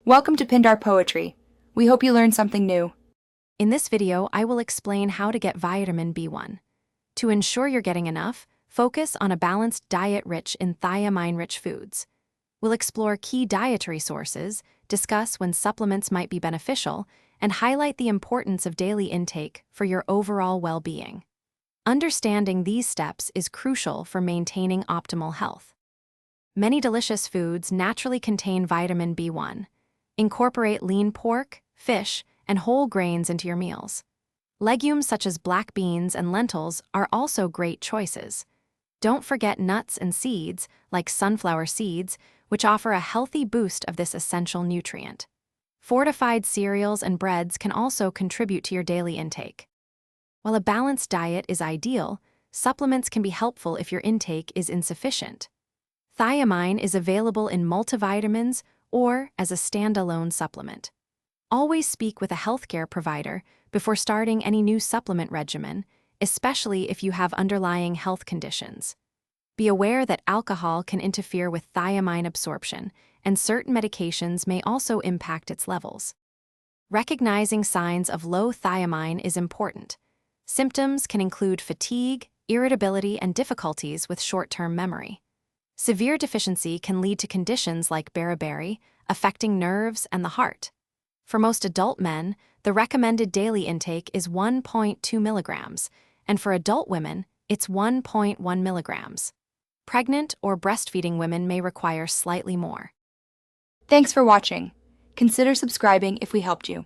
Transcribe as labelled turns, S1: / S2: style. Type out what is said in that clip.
S1: Welcome to Pindar Poetry. We hope you learned something new.
S2: In this video, I will explain how to get vitamin B1. To ensure you're getting enough, focus on a balanced diet rich in thiamine-rich foods. We'll explore key dietary sources, discuss when supplements might be beneficial, and highlight the importance of daily intake for your overall well-being. Understanding these steps is crucial for maintaining optimal health. Many delicious foods naturally contain vitamin B1. Incorporate lean pork, fish, and whole grains into your meals. Legumes such as black beans and lentils are also great choices. Don't forget nuts and seeds, like sunflower seeds, which offer a healthy boost of this essential nutrient. Fortified cereals and breads can also contribute to your daily intake. While a balanced diet is ideal, supplements can be helpful if your intake is insufficient. Thiamine is available in multivitamins or as a standalone supplement. Always speak with a healthcare provider before starting any new supplement regimen, especially if you have underlying health conditions. Be aware that alcohol can interfere with thiamine absorption, and certain medications may also impact its levels. Recognizing signs of low thiamine is important. Symptoms can include fatigue, irritability, and difficulties with short-term memory. Severe deficiency can lead to conditions like beriberi, affecting nerves and the heart. For most adult men, the recommended daily intake is 1.2 milligrams, and for adult women, it's 1.1 milligrams. Pregnant or breastfeeding women may require slightly more.
S1: Thanks for watching. Consider subscribing if we helped you.